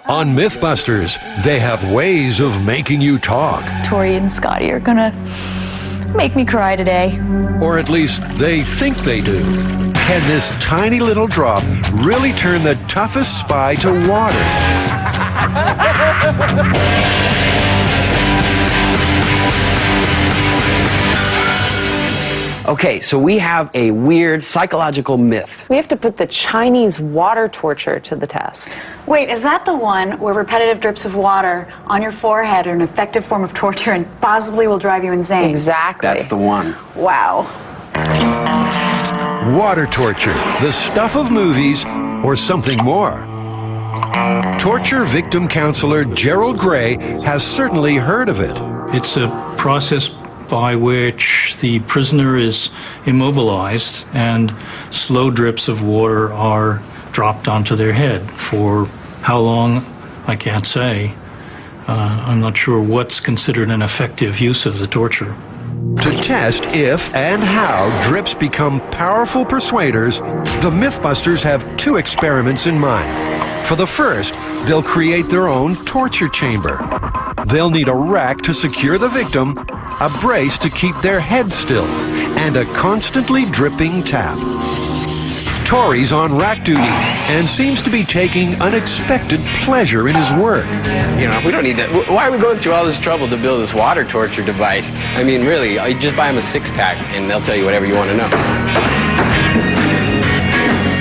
On Mythbusters, they have ways of making you talk. Tori and Scotty are gonna make me cry today. Or at least they think they do. Can this tiny little drop really turn the toughest spy to water? Okay, so we have a weird psychological myth. We have to put the Chinese water torture to the test. Wait, is that the one where repetitive drips of water on your forehead are an effective form of torture and possibly will drive you insane? Exactly. That's the one. Wow. Water torture, the stuff of movies, or something more? Torture victim counselor Gerald Gray has certainly heard of it. It's a process by which the prisoner is immobilized and slow drips of water are dropped onto their head. For how long, I can't say. I'm not sure what's considered an effective use of the torture. To test if and how drips become powerful persuaders, the Mythbusters have two experiments in mind. For the first, they'll create their own torture chamber. They'll need a rack to secure the victim, a brace to keep their head still, and a constantly dripping tap. Tori's on rack duty and seems to be taking unexpected pleasure in his work. You know, we don't need that. Why are we going through all this trouble to build this water torture device? I mean, really, you just buy them a six-pack and they'll tell you whatever you want to know.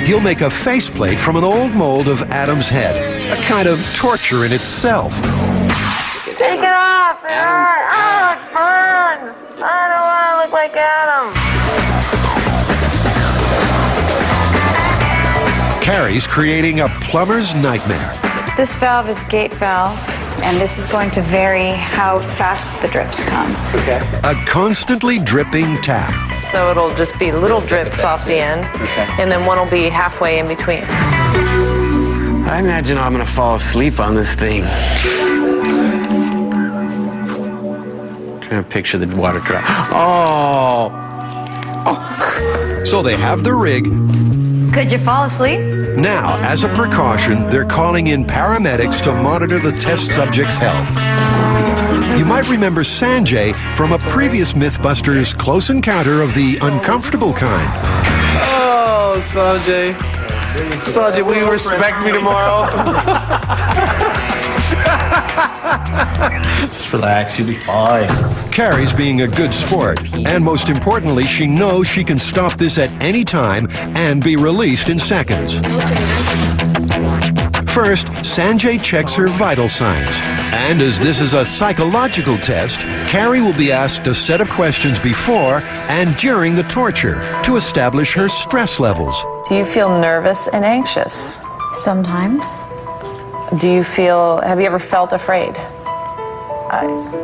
He'll make a faceplate from an old mold of Adam's head, a kind of torture in itself. Take it off! It hurts! Oh, it burns! I don't want to look like Adam. Carrie's creating a plumber's nightmare. This valve is gate valve, and this is going to vary how fast the drips come. Okay. A constantly dripping tap. So it'll just be little drips off the end, and then one will be halfway in between. I imagine I'm going to fall asleep on this thing. Trying to picture the water drop. Oh! So they have the rig. Could you fall asleep? Now, as a precaution, they're calling in paramedics to monitor the test subject's health. You might remember Sanjay from a previous Mythbusters Close Encounter of the Uncomfortable Kind. Oh, Sanjay. Sanjay, will you respect me tomorrow? Just relax, you'll be fine. Carrie's being a good sport, and most importantly, she knows she can stop this at any time and be released in seconds. First, Sanjay checks her vital signs, and as this is a psychological test, Carrie will be asked a set of questions before and during the torture to establish her stress levels. Do you feel nervous and anxious? Sometimes. Have you ever felt afraid?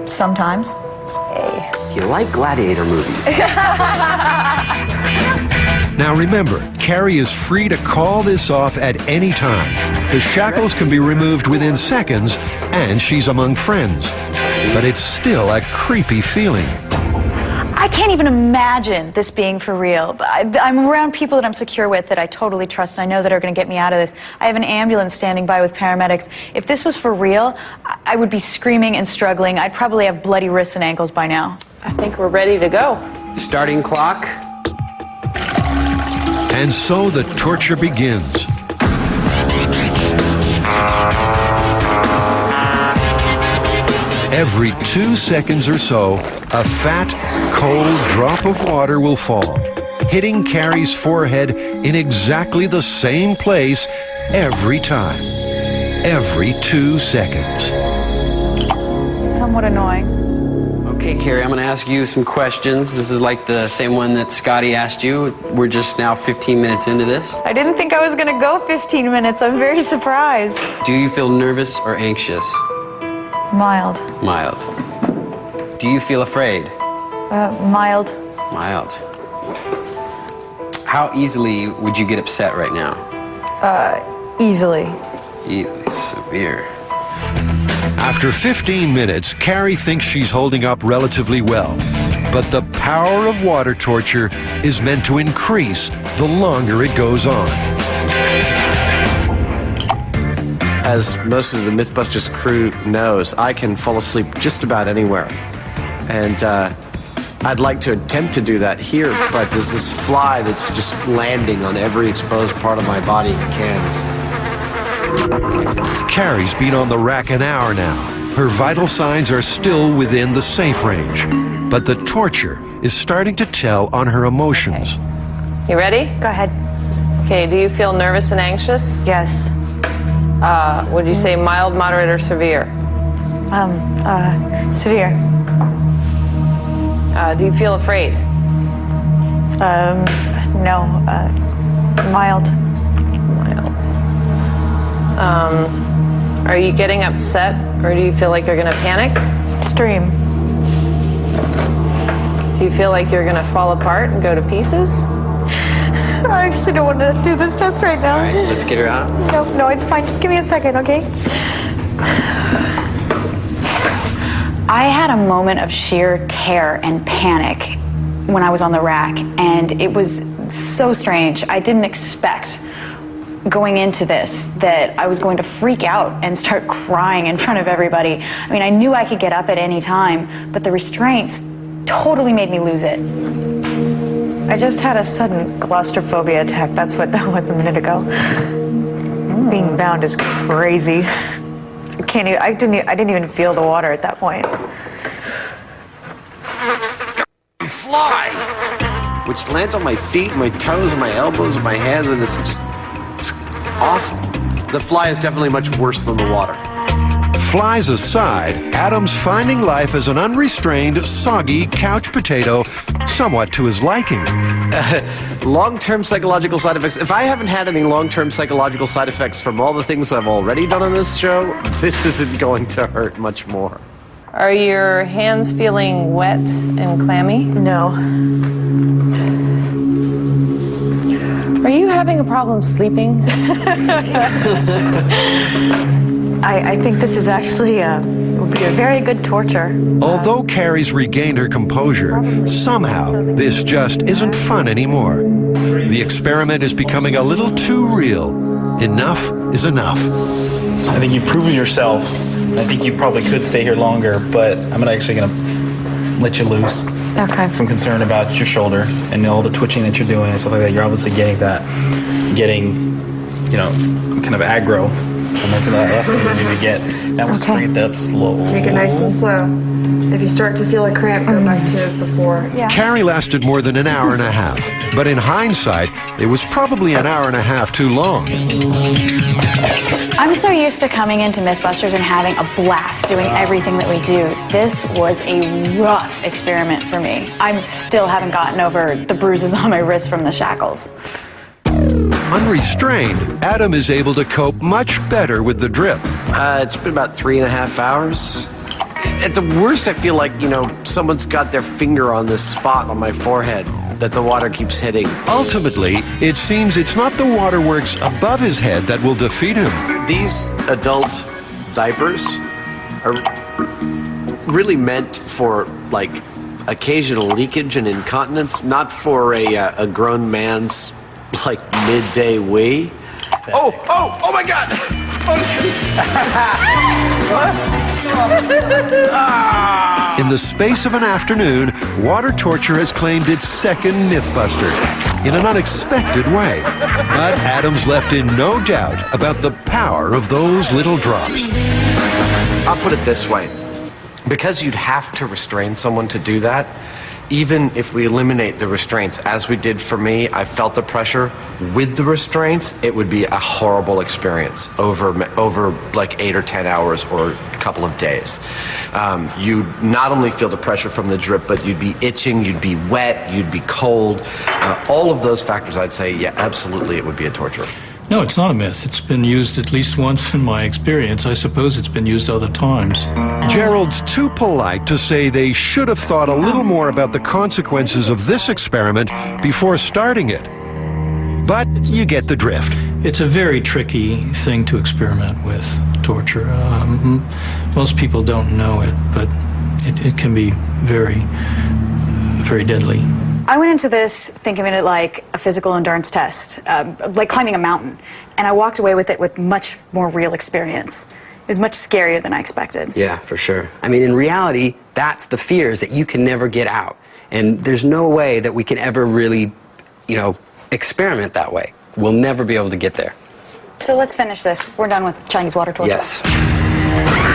Sometimes. Hey. Do you like gladiator movies? Now remember, Carrie is free to call this off at any time. The shackles can be removed within seconds, and she's among friends. But it's still a creepy feeling. I can't even imagine this being for real. I'm around people that I'm secure with, that I totally trust, and I know that are going to get me out of this. I have an ambulance standing by with paramedics. If this was for real, I would be screaming and struggling. I'd probably have bloody wrists and ankles by now. I think we're ready to go. Starting clock. And so the torture begins. Every 2 seconds or so, a fat, cold drop of water will fall, hitting Carrie's forehead in exactly the same place every time. Every 2 seconds. Somewhat annoying. Okay, Carrie, I'm going to ask you some questions. This is like the same one that Scotty asked you. We're just now 15 minutes into this. I didn't think I was going to go 15 minutes. I'm very surprised. Do you feel nervous or anxious? Mild. Mild. Do you feel afraid? Mild. Mild. How easily would you get upset right now? Easily. Easily. Severe. After 15 minutes, Carrie thinks she's holding up relatively well. But the power of water torture is meant to increase the longer it goes on. as most of the Mythbusters crew knows, I can fall asleep just about anywhere. And I'd like to attempt to do that here, but there's this fly that's just landing on every exposed part of my body it can. Carrie's been on the rack an hour now. Her vital signs are still within the safe range, but the torture is starting to tell on her emotions. You ready? Go ahead. Okay, do you feel nervous and anxious? Yes. Would you say mild, moderate, or severe? Severe. Do you feel afraid? No. Mild. Mild. Are you getting upset, or do you feel like you're going to panic? Extreme. Do you feel like you're going to fall apart and go to pieces? I actually don't want to do this test right now. All right, let's get her out. No, it's fine. Just give me a second, okay? I had a moment of sheer terror and panic when I was on the rack, and it was so strange. I didn't expect going into this that I was going to freak out and start crying in front of everybody. I mean, I knew I could get up at any time, but the restraints totally made me lose it. I just had a sudden claustrophobia attack. That's what that was a minute ago. Being bound is crazy. I didn't even feel the water at that point. Fly! Which lands on my feet, my toes, and my elbows, and my hands, and it's just it's awful. The fly is definitely much worse than the water. Flies aside, Adam's finding life as an unrestrained, soggy couch potato somewhat to his liking. Long-term psychological side effects. If I haven't had any long-term psychological side effects from all the things I've already done on this show, this isn't going to hurt much more. Are your hands feeling wet and clammy? No. Are you having a problem sleeping? I think this is actually would be a very good torture. Although Carrie's regained her composure, somehow this just isn't fun anymore. The experiment is becoming a little too real. Enough is enough. I think you've proven yourself. I think you probably could stay here longer, but I'm actually going to let you loose. Okay. Some concern about your shoulder and all the twitching that you're doing and stuff like that. You're obviously getting, kind of aggro. And that's the last thing we need to get. Now let's bring it up slow. Take it nice and slow. If you start to feel a cramp, go back to before. Yeah. Carrie lasted more than an hour and a half, but in hindsight, it was probably an hour and a half too long. I'm so used to coming into Mythbusters and having a blast doing everything that we do. This was a rough experiment for me. I still haven't gotten over the bruises on my wrists from the shackles. Unrestrained, Adam is able to cope much better with the drip. It's been about 3.5 hours. At the worst, I feel like, someone's got their finger on this spot on my forehead that the water keeps hitting. Ultimately, it seems it's not the waterworks above his head that will defeat him. These adult diapers are really meant for, occasional leakage and incontinence, not for a grown man's, midday wee. Oh my God! In the space of an afternoon, water torture has claimed its second Mythbuster in an unexpected way. But Adam's left in no doubt about the power of those little drops. I'll put it this way. Because you'd have to restrain someone to do that, even if we eliminate the restraints, as we did for me, I felt the pressure. With the restraints, it would be a horrible experience over 8 or 10 hours or a couple of days. You'd not only feel the pressure from the drip, but you'd be itching, you'd be wet, you'd be cold. All of those factors, I'd say, yeah, absolutely, it would be a torture. No, it's not a myth. It's been used at least once in my experience. I suppose it's been used other times. Gerald's too polite to say they should have thought a little more about the consequences of this experiment before starting it. But you get the drift. It's a very tricky thing to experiment with, torture. Most people don't know it, but it can be very, very deadly. I went into this thinking of it like a physical endurance test, like climbing a mountain, and I walked away with it with much more real experience. It was much scarier than I expected. Yeah, for sure. I mean, in reality, that's the fear, is that you can never get out. And there's no way that we can ever really, experiment that way. We'll never be able to get there. So let's finish this. We're done with Chinese water torture. Yes.